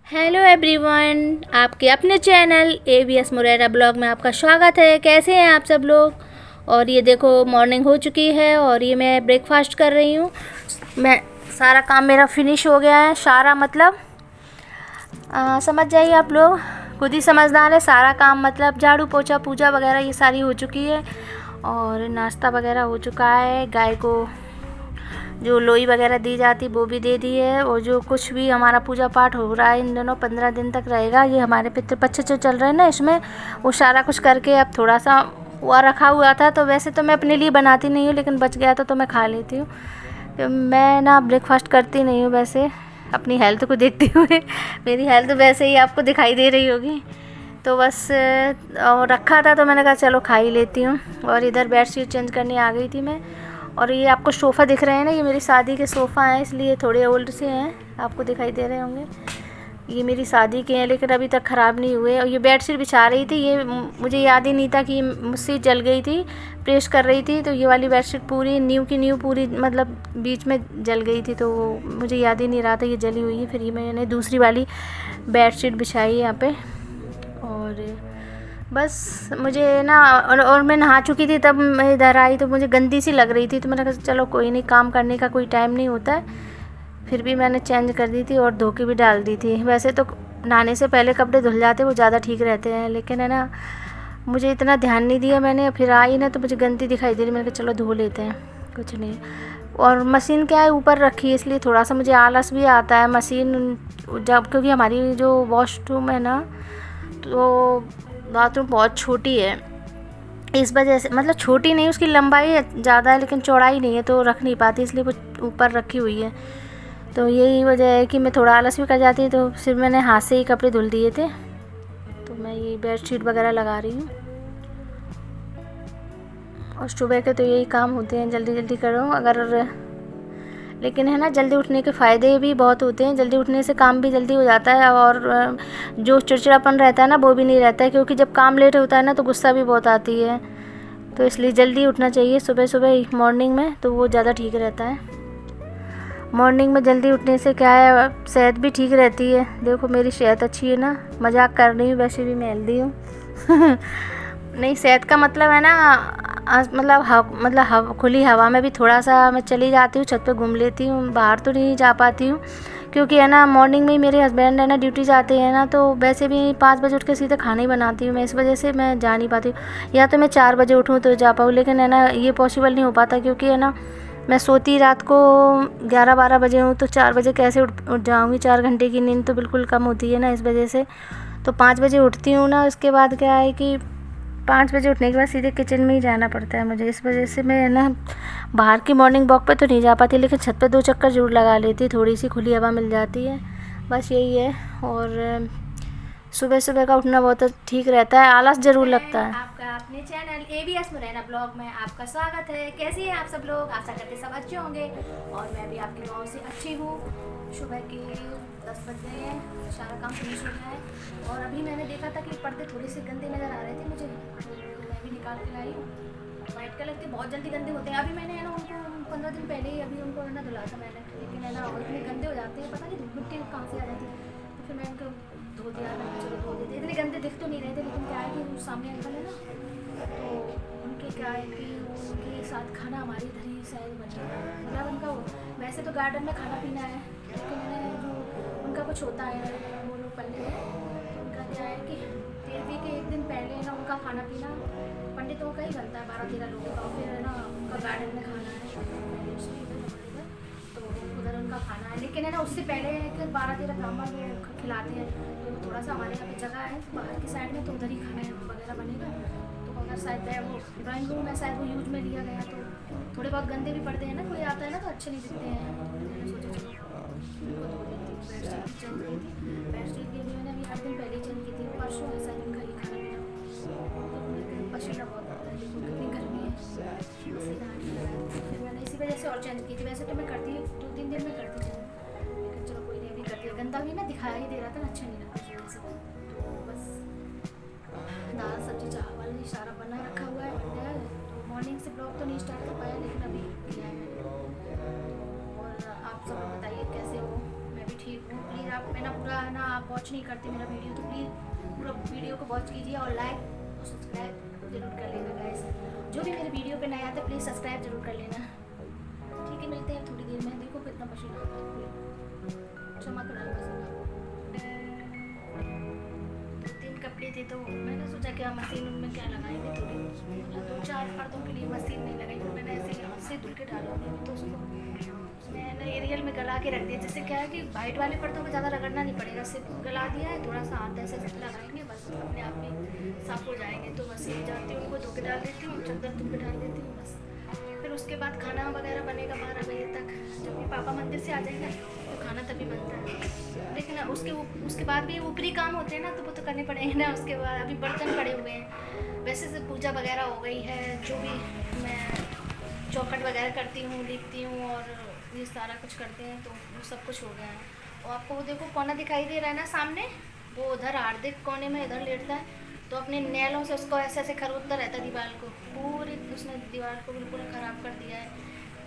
Hello everyone, आपके अपने channel ABS Morena blog में आपका स्वागत है। कैसे हैं आप सब लोग। और ये देखो मॉर्निंग हो चुकी है और ये मैं ब्रेकफास्ट कर रही हूँ। मैं सारा काम मेरा फिनिश हो गया है। सारा मतलब समझ जाइए आप लोग, खुद ही समझदार है। सारा काम मतलब झाड़ू पोछा पूजा वगैरह ये सारी हो चुकी है और नाश्ता वगैरह हो चुका है। गाय को जो लोई वगैरह दी जाती वो भी दे दी है और जो कुछ भी हमारा पूजा पाठ हो रहा है इन दोनों 15 दिन तक रहेगा। ये हमारे पितृपक्ष जो चल रहे हैं ना, इसमें वो सारा कुछ करके अब थोड़ा सा हुआ रखा हुआ था। तो वैसे तो मैं अपने लिए बनाती नहीं हूँ, लेकिन बच गया तो मैं खा लेती हूँ। तो मैं ना ब्रेकफास्ट करती नहीं हूँ वैसे, अपनी हेल्थ को देखते हुए। मेरी हेल्थ वैसे ही आपको दिखाई दे रही होगी। तो बस और रखा था तो मैंने कहा चलो खा ही लेती हूँ। और इधर बेडशीट चेंज करने आ गई थी मैं। और ये आपको सोफ़ा दिख रहे हैं ना, ये मेरी शादी के सोफ़ा हैं, इसलिए थोड़े ओल्ड से हैं, आपको दिखाई दे रहे होंगे। ये मेरी शादी के हैं लेकिन अभी तक ख़राब नहीं हुए। और ये बेडशीट बिछा रही थी, ये मुझे याद ही नहीं था कि मुझसे जल गई थी, प्रेस कर रही थी। तो ये वाली बेडशीट पूरी न्यू की न्यू पूरी मतलब बीच में जल गई थी, तो मुझे याद ही नहीं रहा था ये जली हुई है। फिर ये मैंने दूसरी वाली बेडशीट बिछाई यहाँ पे। और बस मुझे ना और मैं नहा चुकी थी तब मैं इधर आई, तो मुझे गंदी सी लग रही थी। तो मैंने कहा चलो कोई नहीं, काम करने का कोई टाइम नहीं होता है। फिर भी मैंने चेंज कर दी थी और धो के भी डाल दी थी। वैसे तो नहाने से पहले कपड़े धुल जाते वो ज़्यादा ठीक रहते हैं, लेकिन है ना मुझे इतना ध्यान नहीं दिया मैंने। फिर आई ना तो मुझे गंदी दिखाई दे रही, मैंने कहा चलो धो लेते हैं, कुछ नहीं। और मशीन क्या है ऊपर रखी है, इसलिए थोड़ा सा मुझे आलस भी आता है। मशीन जब क्योंकि हमारी जो वॉशरूम है ना, तो बाथरूम बहुत छोटी है, इस वजह से मतलब छोटी नहीं, उसकी लंबाई ज़्यादा है लेकिन चौड़ाई नहीं है, तो रख नहीं पाती, इसलिए वो ऊपर रखी हुई है। तो यही वजह है कि मैं थोड़ा आलस भी कर जाती है। तो फिर मैंने हाथ से ही कपड़े धुल दिए थे। तो मैं ये बेडशीट वगैरह लगा रही हूँ। और सुबह के तो यही काम होते हैं, जल्दी जल्दी करो। अगर लेकिन है ना, जल्दी उठने के फ़ायदे भी बहुत होते हैं। जल्दी उठने से काम भी जल्दी हो जाता है और जो चिड़चिड़ापन रहता है ना वो भी नहीं रहता है, क्योंकि जब काम लेट होता है ना तो गुस्सा भी बहुत आती है। तो इसलिए जल्दी उठना चाहिए सुबह सुबह मॉर्निंग में, तो वो ज़्यादा ठीक रहता है। मॉर्निंग में जल्दी उठने से क्या है, सेहत भी ठीक रहती है। देखो मेरी सेहत अच्छी है ना, मजाक कर रही हूँ, वैसे भी मैं हेल्दी हूँ। नहीं, सेहत का मतलब है ना मतलब खुली हवा में भी थोड़ा सा मैं चली जाती हूँ, छत पे घूम लेती हूँ। बाहर तो नहीं जा पाती हूँ क्योंकि है ना मॉर्निंग में ही मेरे हस्बैंड है ना ड्यूटी जाते हैं ना, तो वैसे भी 5 बजे उठ के सीधे खाना ही बनाती हूँ मैं, इस वजह से मैं जा नहीं पाती हूँ। या तो मैं 4 बजे उठूँ तो जा पाऊँ, लेकिन है ना ये पॉसिबल नहीं हो पाता, क्योंकि है ना मैं सोती रात को 11-12 बजे हूँ, तो 4 बजे कैसे उठ जाऊँगी। 4 घंटे की नींद तो बिल्कुल कम होती है ना, इस वजह से। तो 5 बजे उठती हूँ ना, उसके बाद क्या है कि 5 बजे उठने के बाद सीधे किचन में ही जाना पड़ता है मुझे। इस वजह से मैं ना बाहर की मॉर्निंग वॉक पे तो नहीं जा पाती, लेकिन छत पे 2 चक्कर ज़रूर लगा लेती, थोड़ी सी खुली हवा मिल जाती है, बस यही है। और सुबह सुबह का उठना बहुत ठीक रहता है, आलस ज़रूर लगता है। आपका अपने चैनल ABS मुरैना ब्लॉग में आपका स्वागत है। कैसे हैं आप सब लोग, आशा करते सब अच्छे होंगे। और मैं भी आपके गाँव से अच्छी हूँ। सुबह के 10 बज गए हैं, सारा काम फिनिश हो गया है। और अभी मैंने देखा था कि पर्दे थोड़े से गंदे नज़र आ रहे थे मुझे, तो मैं भी निकाल के लाई हूँ। वाइट कलर के बहुत जल्दी गंदे होते हैं। अभी मैंने है ना उनको 15 दिन पहले ही अभी उनको है ना धुला था मैंने, लेकिन है ना इतने गंदे हो जाते हैं, पता नहीं धूप मिट्टी कहाँ से आ जाती है। तो फिर मैं उनको धो दिया, मैंने चलो धो देते। इतने गंदे दिख तो नहीं रहे थे, लेकिन क्या है कि वो सामने अंकल है ना, तो उनके क्या है कि उनके साथ खाना हमारी इधर ही शायद बना है, मतलब उनका वैसे तो गार्डन में खाना पीना है, लेकिन मैंने जो उनका कुछ होता है वो लोग पल्ले में, तो उनका क्या है कि 13वीं के एक दिन पहले ना उनका खाना पीना पंडितों का ही बनता है, 12-13 लोगों का। फिर है ना उनका गार्डन में खाना है, तो उधर उनका खाना है। लेकिन है ना उससे पहले 12-13 ब्राह्मण वो खिलाते हैं, तो थोड़ा सा हमारे यहाँ पे जगह है बाहर की साइड में, तो उधर ही खाना वगैरह बनेगा। तो अगर शायद वो ड्राइंग रूम में शायद वो यूज में लिया गया, तो थोड़े बहुत गंदे भी पड़ते हैं ना, कोई आता है ना तो अच्छे नहीं दिखते हैं। मैंने सोचा चलो उनको धो देती हूँ। बेडशीट चेंज की थी, बेडशीट की भी मैंने अभी 8 दिन पहले चेंज की थी, परसों है शायद उनका ही खाना पीना। तो पसीना बहुत आता है, देखो कितनी गर्मी है, पसीना आने लगा है। फिर मैंने इसी वजह से और चेंज की थी। वैसे तो मैं करती 2-3 दिन में करती चेंज, लेकिन चलो कोई नहीं, अभी कर दिया। गंदा भी ना दिखाई ही दे रहा था ना, अच्छा नहीं लगता इस वजह से। तो बस दाल सब्जी चावल ये सारा बना रखा हुआ है, बन गया है। तो मॉर्निंग से ब्लॉग तो नहीं स्टार्ट कर पाया, लेकिन अभी किया है मैंने। और आप सब लोग बताइए कैसे हो। मैं मैं भी ठीक हूँ। प्लीज़ आप मेरा पूरा है ना, आप वॉच नहीं करते मेरा वीडियो तो प्लीज़ पूरा वीडियो को वॉच कीजिए और लाइक और सब्सक्राइब जरूर कर लेना गाइस। जो भी मेरे वीडियो पे नए आते हैं प्लीज़ सब्सक्राइब जरूर कर लेना। ठीक है, मिलते हैं थोड़ी देर में। देखो कितना पसीना आ रहा है, चमक रहा है पसीना। 2-3 कपड़े थे तो मैंने सोचा क्या मशीन उनमें क्या लगाएंगे, थोड़ी मतलब 2-4 पर्दों के लिए मशीन नहीं लगाई, तो मैंने ऐसे हाथ से धुल के डाला। तो उसको मैंने एरियल में गला के रख दिया, जिससे क्या है कि वाइट वाले पर्दों में ज़्यादा रगड़ना नहीं पड़ेगा, सिर्फ गला दिया है, थोड़ा सा हाथ ऐसे लगाएंगे बस अपने आप में साफ़ हो जाएंगे। तो बस ये जाती हूँ, उनको धो के डाल देती हूँ, चद्दर धो के डाल देती हूँ बस। फिर उसके बाद खाना वगैरह बनेगा 12 बजे तक। जब भी पापा मंदिर से आ जाएंगे तो खाना तभी बनता है। लेकिन उसके बाद भी ऊपरी काम होते हैं ना, तो वो तो करने पड़ेंगे ना। उसके बाद अभी बर्तन पड़े हुए हैं, वैसे से पूजा वगैरह हो गई है, जो भी मैं चौखट वगैरह करती हूँ, लिखती हूँ और ये सारा कुछ करते हैं, तो वो सब कुछ हो गया है। और आपको वो देखो कोना दिखाई दे रहा है ना सामने, वो उधर हार्दिक कोने में इधर लेटता है, तो अपने नैलों से उसको ऐसे ऐसे खरोदता रहता है दीवार को, पूरी उसने दीवार को बिल्कुल ख़राब कर दिया है।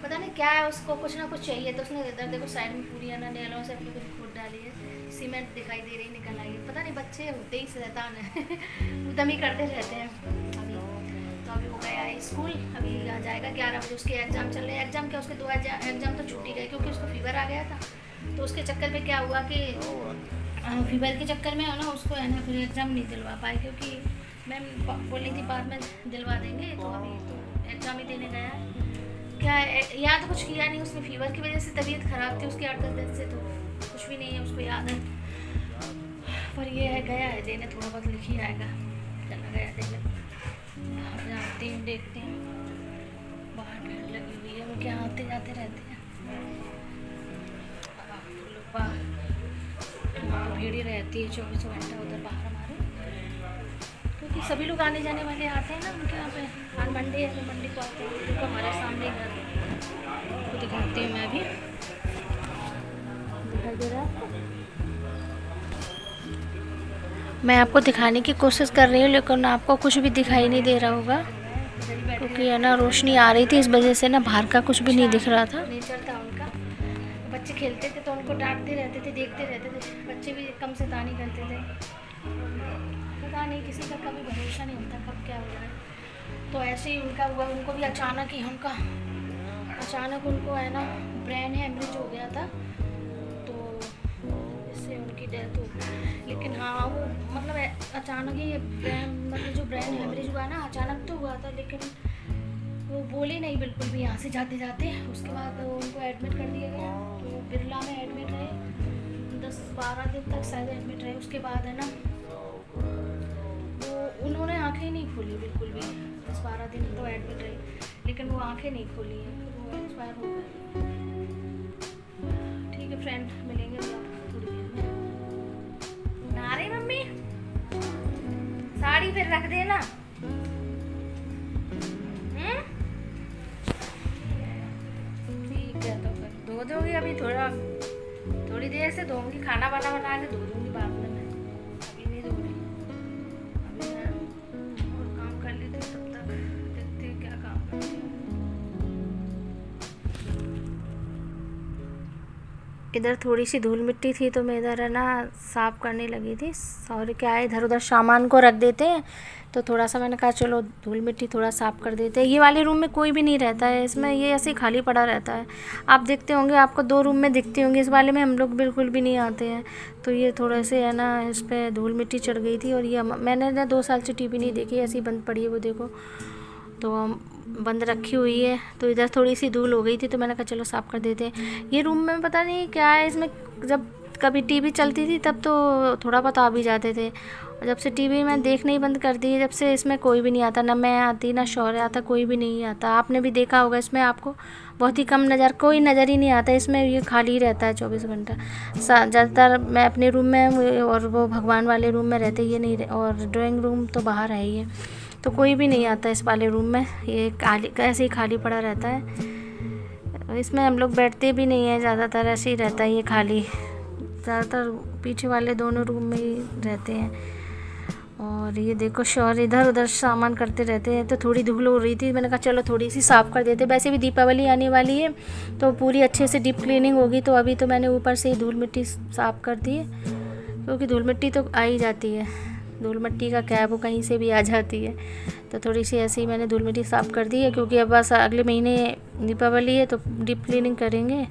पता नहीं क्या है उसको, कुछ ना कुछ चाहिए, तो उसने इधर देखो साइड में पूरी है ना नैलों से अपनी कुछ खोद डाली है, सीमेंट दिखाई दे रही निकल आई है। पता नहीं बच्चे होते ही शैतान है उदम ही करते रहते हैं। अभी वो गया है स्कूल, अभी आ जाएगा 11 बजे। उसके एग्ज़ाम चल रहे हैं। एग्ज़ाम क्या, उसके 2 एग्ज़ाम तो छुट्टी गए क्योंकि उसको फीवर आ गया था। तो उसके चक्कर में क्या हुआ कि फीवर के चक्कर में है ना उसको है ना फिर एग्ज़ाम नहीं दिलवा पाए, क्योंकि मैम बोली थी बाद में दिलवा देंगे, तो अभी तो एग्ज़ाम ही देने गया है। क्या याद कुछ किया नहीं उसने, फीवर की वजह से तबीयत ख़राब थी उसकी 8-10 दिन से, तो कुछ भी नहीं है उसको याद है। पर ये है गया है देने, थोड़ा बहुत लिख ही आएगा, चला गया देने। जाते हैं देखते हैं, बाहर भीड़ लगी हुई है, वो क्या आते जाते रहते हैं, भीड़ ही रहती है 24 घंटा उधर बाहर हमारे, क्योंकि सभी लोग आने जाने वाले आते हैं ना उनके यहाँ पे। आज मंडे है तो मंडे को आते हैं, देखो हमारे सामने घर को दिखाती हूँ मैं भी, दिखाई दे रहा है। मैं आपको दिखाने की कोशिश कर रही हूँ लेकिन आपको कुछ भी दिखाई नहीं दे रहा होगा, क्योंकि है ना रोशनी आ रही थी, इस वजह से ना बाहर का कुछ भी नहीं दिख रहा था। नेचर था उनका, बच्चे खेलते थे तो उनको डांटते रहते थे, देखते रहते थे, बच्चे भी कम से तानी करते थे। पता नहीं किसी का कभी भरोसा नहीं होता कब क्या हो जाए। तो ऐसे ही उनका हुआ, उनको भी अचानक उनको है ना ब्रेन हेमरेज हो गया था, तो इससे उनकी डेथ हो गई। लेकिन हाँ वो मतलब अचानक ही जो ब्रेन हेमरेज हुआ ना, अचानक तो हुआ था, लेकिन वो बोले नहीं बिल्कुल भी यहाँ से जाते जाते। उसके बाद उनको एडमिट कर दिया गया, तो बिरला में एडमिट रहे 10-12 दिन तक शायद एडमिट रहे। उसके बाद है ना वो उन्होंने आंखें नहीं खोली बिल्कुल भी, 10-12 दिन तो एडमिट रही, लेकिन वो आंखें नहीं खोली है, वो एक्सपायर हो गए। ठीक है फ्रेंड, मिलेंगे थोड़ी देर में। ना रे मम्मी, साड़ी फिर रख देना। ठीक है, तो फिर धो दोगी, अभी थोड़ी देर से धोऊंगी, खाना बना के धो दूँगी बाद में। मैं अभी नहीं धो रही, अभी मैं और काम कर लेती हूँ, तब तक देखते हैं क्या काम करती हूँ। इधर थोड़ी सी धूल मिट्टी थी तो मैं इधर है ना साफ़ करने लगी थी। और क्या है इधर उधर सामान को रख देते हैं, तो थोड़ा सा मैंने कहा चलो धूल मिट्टी थोड़ा साफ़ कर देते हैं। ये वाले रूम में कोई भी नहीं रहता है, इसमें ये ऐसे ही खाली पड़ा रहता है। आप देखते होंगे, आपको 2 रूम में दिखते होंगे, इस वाले में हम लोग बिल्कुल भी नहीं आते हैं। तो ये थोड़ा से है ना इस पर धूल मिट्टी चढ़ गई थी, और ये मैंने ना 2 साल से टीवी नहीं देखी, ऐसी बंद पड़ी है वो देखो, तो बंद रखी हुई है। तो इधर थोड़ी सी धूल हो गई थी तो मैंने कहा चलो साफ़ कर देते हैं। ये रूम में पता नहीं क्या है, इसमें जब कभी टीवी चलती थी तब तो थोड़ा बहुत आ भी जाते थे, और जब से टीवी मैं देखना ही बंद कर दी है, जब से इसमें कोई भी नहीं आता, ना मैं आती ना शौर्य आता, कोई भी नहीं आता। आपने भी देखा होगा इसमें आपको बहुत ही कम कोई नज़र ही नहीं आता इसमें, ये खाली रहता है 24 घंटा। ज़्यादातर मैं अपने रूम में और वो भगवान वाले रूम में रहते, ये नहीं, और ड्राइंग रूम तो बाहर है ही है, तो कोई भी नहीं आता इस वाले रूम में, ये ऐसे ही खाली पड़ा रहता है। इसमें हम लोग बैठते भी नहीं हैं, ज़्यादातर ऐसे ही रहता है ये खाली, ज़्यादातर पीछे वाले दोनों रूम में ही रहते हैं। और ये देखो शौर्य इधर उधर सामान करते रहते हैं। तो थोड़ी धूल हो रही थी, मैंने कहा चलो थोड़ी सी साफ़ कर देते। वैसे भी दीपावली आने वाली है तो पूरी अच्छे से डीप क्लीनिंग होगी। तो अभी तो मैंने ऊपर से ही धूल मिट्टी साफ़ कर दी है, क्योंकि धूल मिट्टी तो आ ही जाती है। धूल मिट्टी का क्या है, वो कहीं से भी आ जाती है। तो थोड़ी सी ऐसे ही मैंने धूल मिट्टी साफ़ कर दी है, क्योंकि अब बस अगले महीने दीपावली है तो डीप क्लीनिंग करेंगे।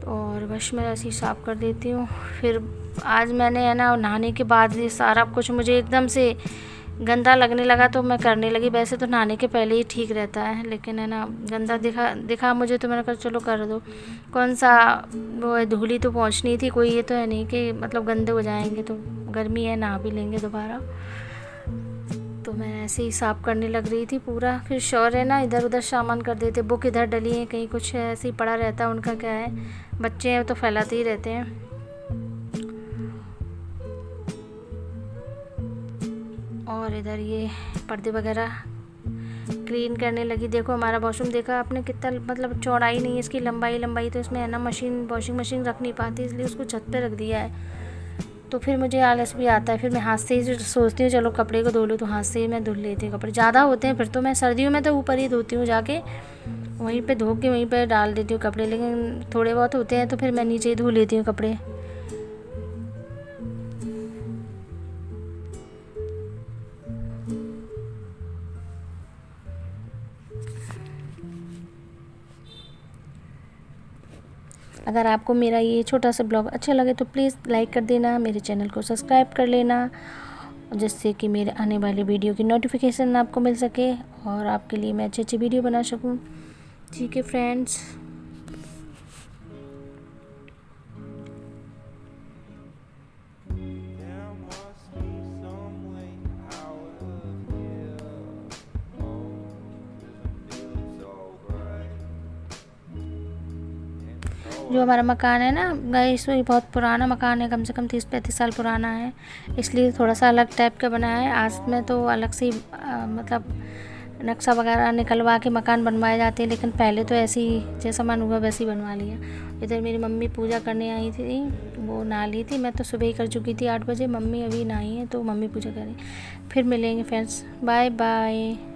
और बस मैं ऐसे ही साफ़ कर देती हूँ। फिर आज मैंने है ना नहाने के बाद ये सारा कुछ मुझे एकदम से गंदा लगने लगा तो मैं करने लगी। वैसे तो नहाने के पहले ही ठीक रहता है, लेकिन है ना गंदा दिखा मुझे, तो मैंने कहा चलो कर दो। कौन सा वो है, धूली तो पहुँचनी थी, कोई ये तो है नहीं कि मतलब गंदे हो जाएंगे। तो गर्मी है, नहा भी लेंगे दोबारा। तो मैं ऐसे ही साफ़ करने लग रही थी पूरा। फिर शौर्य ना इधर उधर सामान कर देते, बुक इधर डली है, कहीं कुछ ऐसे ही पड़ा रहता है। उनका क्या है, बच्चे हैं तो फैलाते ही रहते हैं। और इधर ये पर्दे वगैरह क्लीन करने लगी। देखो हमारा वॉशरूम देखा आपने कितना मतलब चौड़ाई नहीं है इसकी, लंबाई तो इसमें है ना वॉशिंग मशीन रख नहीं पाती, इसलिए उसको छत पे रख दिया है। तो फिर मुझे आलस भी आता है, फिर मैं हाथ से ही सोचती हूँ चलो कपड़े को धो लूँ, तो हाथ से ही मैं धुल लेती हूँ। कपड़े ज़्यादा होते हैं फिर तो मैं सर्दियों में तो ऊपर ही धोती हूँ, जाके वहीं पे धो के वहीं पे डाल देती हूँ कपड़े। लेकिन थोड़े बहुत होते हैं तो फिर मैं नीचे ही धो लेती हूँ कपड़े। अगर आपको मेरा ये छोटा सा ब्लॉग अच्छा लगे तो प्लीज़ लाइक कर देना, मेरे चैनल को सब्सक्राइब कर लेना, जिससे कि मेरे आने वाले वीडियो की नोटिफिकेशन आपको मिल सके और आपके लिए मैं अच्छी वीडियो बना सकूं। ठीक है फ्रेंड्स। जो हमारा मकान है ना गाइस, वो बहुत पुराना मकान है, कम से कम 30-35 साल पुराना है, इसलिए थोड़ा सा अलग टाइप का बना है। आज में तो अलग से मतलब नक्शा वगैरह निकलवा के मकान बनवाए जाते हैं, लेकिन पहले तो ऐसे ही जैसा मन हुआ वैसे ही बनवा लिया। इधर मेरी मम्मी पूजा करने आई थी, वो नहा ली थी। मैं तो सुबह ही कर चुकी थी 8 बजे, मम्मी अभी नहाई है तो मम्मी पूजा करें। फिर मिलेंगे फ्रेंड्स, बाय बाय।